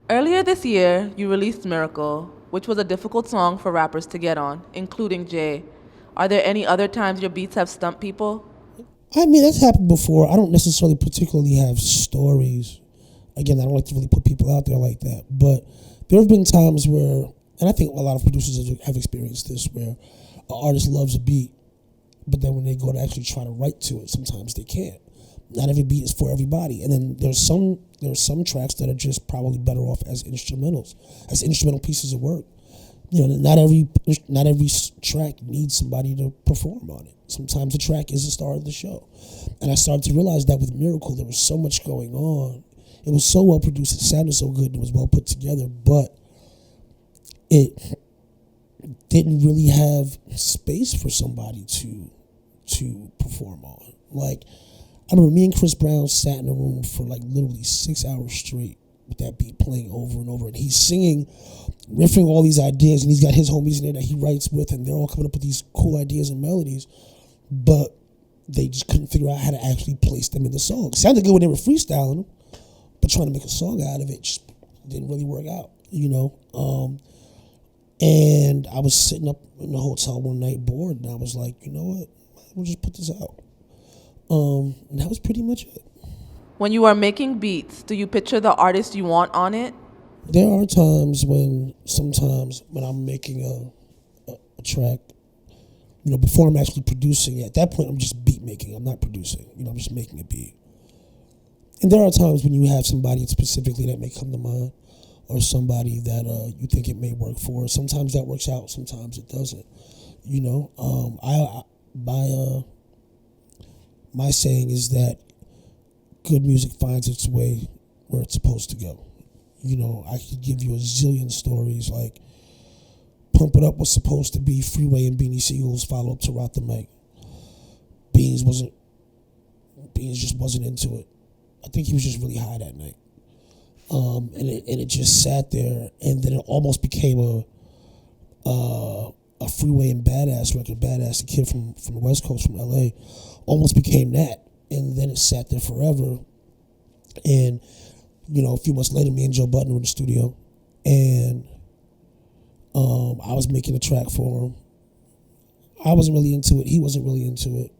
Earlier this year, you released Miracle, which was a difficult song for rappers to get on, including Jay. Are there any other times your beats have stumped people? I mean, that's happened before. I don't necessarily particularly have stories. Again, I don't like to really put people out there like that. But there have been times where, and I think a lot of producers have experienced this, where an artist loves a beat, but then when they go to actually try to write to it, sometimes they can't. Not every beat is for everybody, and then there's some tracks that are just probably better off as instrumentals, as instrumental pieces of work. Not every track needs somebody to perform on it. Sometimes the track is the star of the show, and I started to realize that with Miracle, there was so much going on. It was so well produced, it sounded so good, and it was well put together, but it didn't really have space for somebody to perform on. Like, I remember me and Chris Brown sat in a room for like literally 6 hours straight with that beat playing over and over, and he's singing, riffing all these ideas, and he's got his homies in there that he writes with, and they're all coming up with these cool ideas and melodies, but they just couldn't figure out how to actually place them in the song. It sounded good when they were freestyling them, but trying to make a song out of it just didn't really work out, you know. And I was sitting up in the hotel one night bored, and I was like, you know what, we'll just put this out. And that was pretty much it. When you are making beats, do you picture the artist you want on it? There are times sometimes when I'm making a track, before I'm actually producing it, at that point I'm just beat making, I'm not producing, I'm just making a beat. And there are times when you have somebody specifically that may come to mind, or somebody that you think it may work for. Sometimes that works out, sometimes it doesn't. My saying is that good music finds its way where it's supposed to go. I could give you a zillion stories, like Pump It Up was supposed to be Freeway and Beanie Siegel's follow-up to Rock the Mic. Beans just wasn't into it. I think he was just really high that night. And it just sat there, and then it almost became a Freeway and Badass record. Badass, the kid from the West Coast, from LA, almost became that. And then it sat there forever. And, a few months later, me and Joe Budden were in the studio, and I was making a track for him. I wasn't really into it. He wasn't really into it.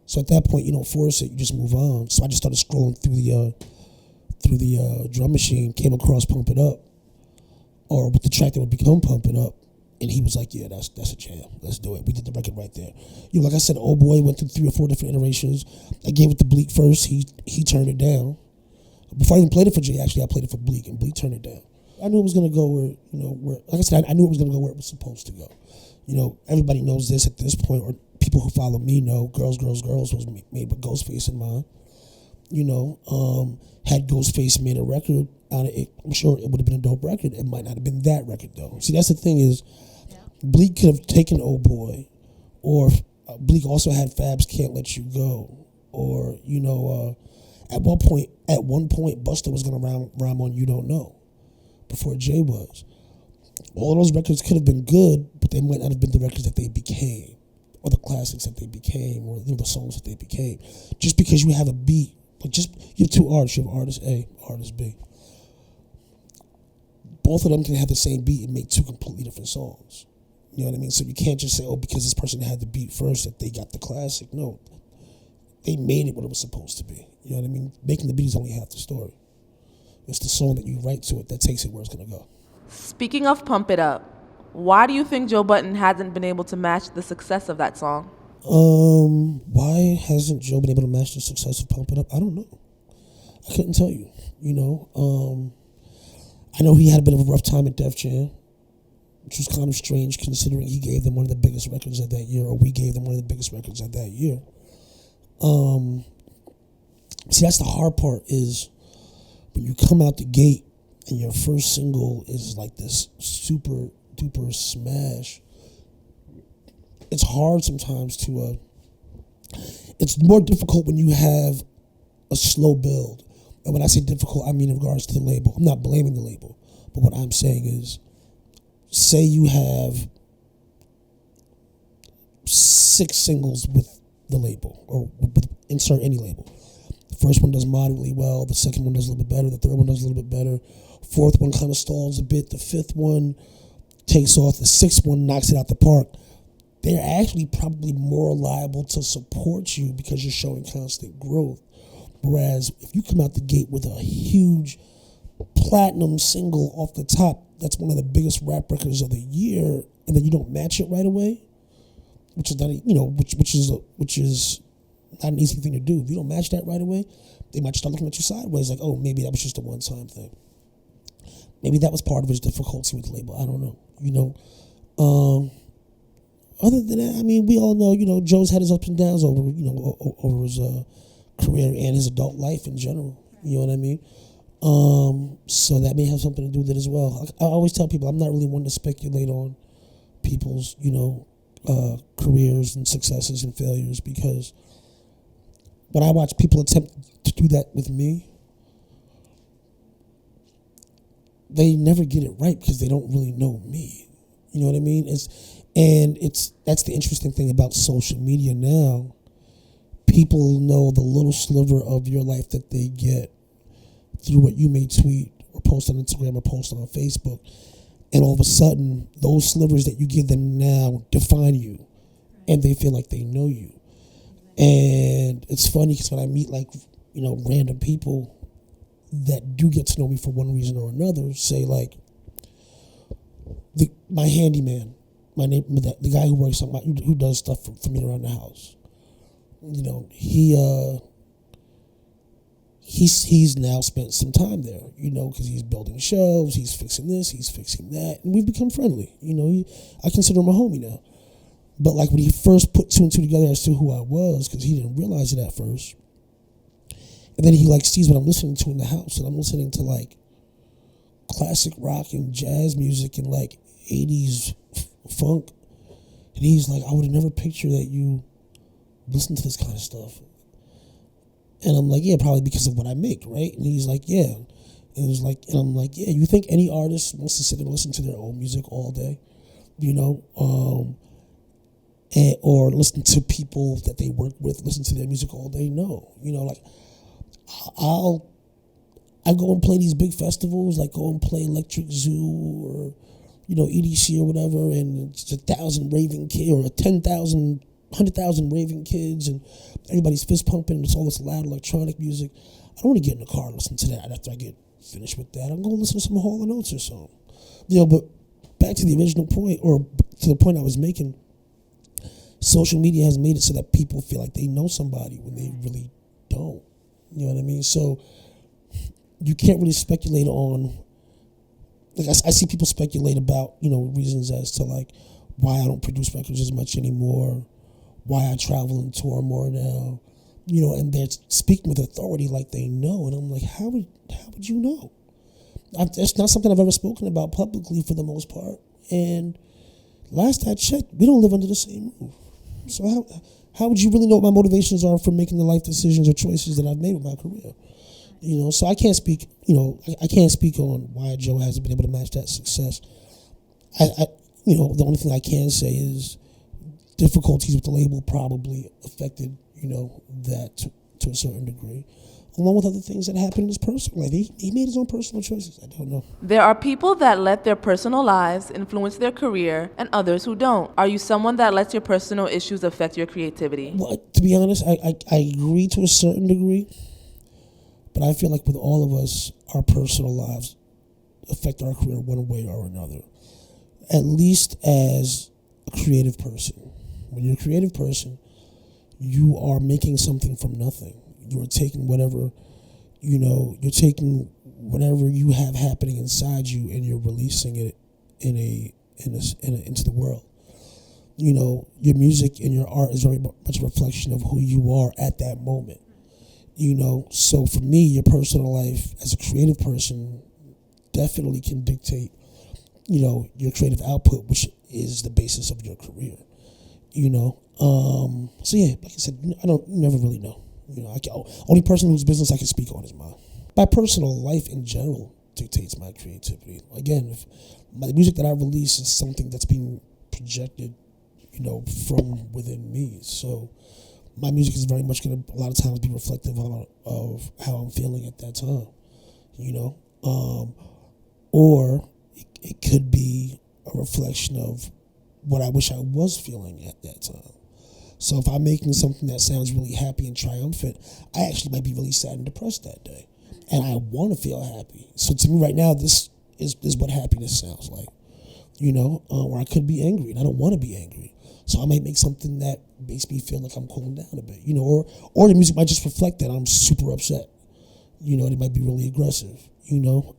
So at that point, you don't force it. You just move on. So I just started scrolling through the drum machine, came across Pump It Up, or with the track that would become Pump It Up, and he was like, yeah, that's a jam. Let's do it. We did the record right there. Like I said, Old Boy went through 3 or 4 different iterations. I gave it to Bleak first. He turned it down. Before I even played it for Jay, actually, I played it for Bleak, and Bleak turned it down. I knew it was going to go like I said, I knew it was going to go where it was supposed to go. Everybody knows this at this point, or people who follow me know Girls, Girls, Girls was made with Ghostface in mind. Had Ghostface made a record out of it, I'm sure it would have been a dope record. It might not have been that record, though. See, that's the thing is, Bleak could have taken Old Boy, or Bleak also had Fab's Can't Let You Go, or, at one point, Busta was going to rhyme on You Don't Know, before Jay was. All those records could have been good, but they might not have been the records that they became, or the classics that they became, or the songs that they became. Just because you have a beat, you have 2 artists, you have artist A, artist B. Both of them can have the same beat and make 2 completely different songs. You know what I mean? So you can't just say, because this person had the beat first that they got the classic. No, they made it what it was supposed to be. You know what I mean? Making the beat is only half the story. It's the song that you write to it that takes it where it's going to go. Speaking of Pump It Up, why do you think Joe Budden hasn't been able to match the success of that song? Why hasn't Joe been able to match the success of Pump It Up? I don't know. I couldn't tell you. I know he had a bit of a rough time at Def Jam, which was kind of strange considering he gave them one of the biggest records of that year, or we gave them one of the biggest records of that year. See, that's the hard part, is when you come out the gate and your first single is like this super duper smash. It's hard sometimes to, it's more difficult when you have a slow build. And when I say difficult, I mean in regards to the label. I'm not blaming the label, but what I'm saying is, say you have 6 singles with the label, or with insert any label. first one does moderately well, the second one does a little bit better, the third one does a little bit better, fourth one kind of stalls a bit, the fifth one takes off, the sixth one knocks it out the park. They're actually probably more liable to support you because you're showing constant growth. Whereas if you come out the gate with a huge platinum single off the top, that's one of the biggest rap records of the year, and then you don't match it right away, which is not, which is not an easy thing to do. If you don't match that right away, they might start looking at you sideways, like, oh, maybe that was just a one-time thing. Maybe that was part of his difficulty with the label. I don't know. Other than that, I mean, we all know, Joe's had his ups and downs over his career and his adult life in general. You know what I mean? So that may have something to do with it as well. I always tell people I'm not really one to speculate on people's, careers and successes and failures, because when I watch people attempt to do that with me, they never get it right because they don't really know me. You know what I mean? That's the interesting thing about social media now. People know the little sliver of your life that they get through what you may tweet or post on Instagram or post on Facebook. And all of a sudden, those slivers that you give them now define you. And they feel like they know you. And it's funny because when I meet random people that do get to know me for one reason or another, say my handyman, the guy who works on who does stuff for me around the house. He's now spent some time there, because he's building shelves, he's fixing this, he's fixing that, and we've become friendly. I consider him a homie now. But when he first put two and two together as to who I was, because he didn't realize it at first, and then he sees what I'm listening to in the house, and I'm listening to classic rock and jazz music and 80s funk, and he's like, I would have never pictured that you listen to this kind of stuff. And I'm like, yeah, probably because of what I make, right? And he's like, yeah. And I'm like, yeah, you think any artist wants to sit and listen to their own music all day, or listen to people that they work with, listen to their music all day? No. I go and play these big festivals, go and play Electric Zoo or, EDC or whatever, and it's 1,000 raving kids or 10,000, 100,000 raving kids, and everybody's fist pumping, and it's all this loud electronic music. I don't want to get in the car and listen to that after I get finished with that. I'm going to listen to some Hall & Oates or something. But back to the original point, or to the point I was making, social media has made it so that people feel like they know somebody when they really don't. You know what I mean? So you can't really speculate on, I see people speculate about, reasons as to why I don't produce records as much anymore, why I travel and tour more now, and they're speaking with authority like they know. And I'm like, how would you know? That's not something I've ever spoken about publicly for the most part. And last I checked, we don't live under the same roof. So how would you really know what my motivations are for making the life decisions or choices that I've made with my career? So I can't speak, I can't speak on why Joe hasn't been able to match that success. The only thing I can say is difficulties with the label probably affected, that to a certain degree, along with other things that happened in his personal life. He made his own personal choices. I don't know. There are people that let their personal lives influence their career and others who don't. Are you someone that lets your personal issues affect your creativity? Well, to be honest, I agree to a certain degree, but I feel like with all of us, our personal lives affect our career one way or another, at least as a creative person. When you're a creative person, you are making something from nothing. You are taking whatever, you're taking whatever you have happening inside you and you're releasing it into the world. Your music and your art is very much a reflection of who you are at that moment. So for me, your personal life as a creative person definitely can dictate, your creative output, which is the basis of your career. So yeah, like I said, you never really know. Only person whose business I can speak on is mine. My personal life in general dictates my creativity. Again, if the music that I release is something that's being projected, from within me. So my music is very much going to a lot of times be reflective of how I'm feeling at that time, you know, or it could be a reflection of what I wish I was feeling at that time. So if I'm making something that sounds really happy and triumphant, I actually might be really sad and depressed that day, and I want to feel happy. So to me right now, this is what happiness sounds like, you know, or I could be angry and I don't want to be angry. So I might make something that makes me feel like I'm cooling down a bit, you know, or the music might just reflect that I'm super upset. You know, it might be really aggressive, you know.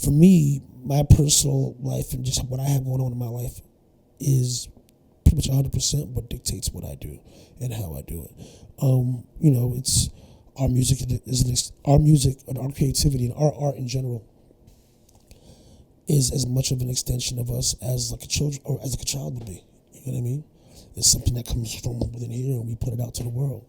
For me, my personal life and just what I have going on in my life is pretty much 100% what dictates what I do and how I do it. You know, it's our music our music and our creativity and our art in general is as much of an extension of us as like a child would be. You know what I mean? It's something that comes from within here and we put it out to the world.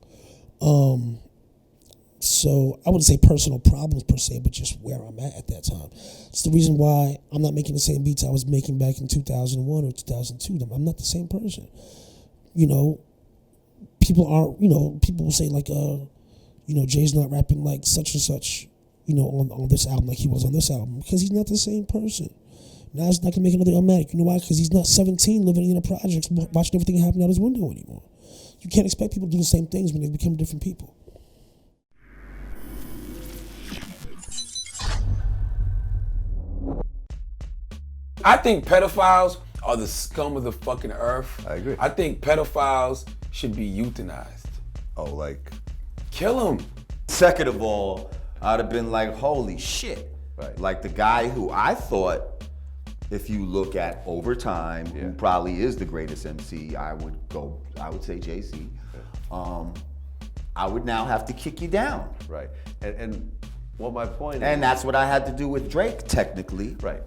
So I wouldn't say personal problems per se, but just where I'm at that time. It's the reason why I'm not making the same beats I was making back in 2001 or 2002. I'm not the same person. You know, people will say like, you know, Jay's not rapping like such and such, you know, on this album like he was on this album, because he's not the same person. Now he's not going to make another Illmatic. You know why? Because he's not 17 living in the projects watching everything happen out his window anymore. You can't expect people to do the same things when they become different people. I think pedophiles are the scum of the fucking earth. I agree. I think pedophiles should be euthanized. Oh, like? Kill them. Second of all, I'd have been like, holy shit. Right. Like the guy who I thought, if you look at over time, who probably is the greatest MC, I would say Jay-Z. I would now have to kick you down. Right. And what my point is. And that's what I had to do with Drake, technically. Right.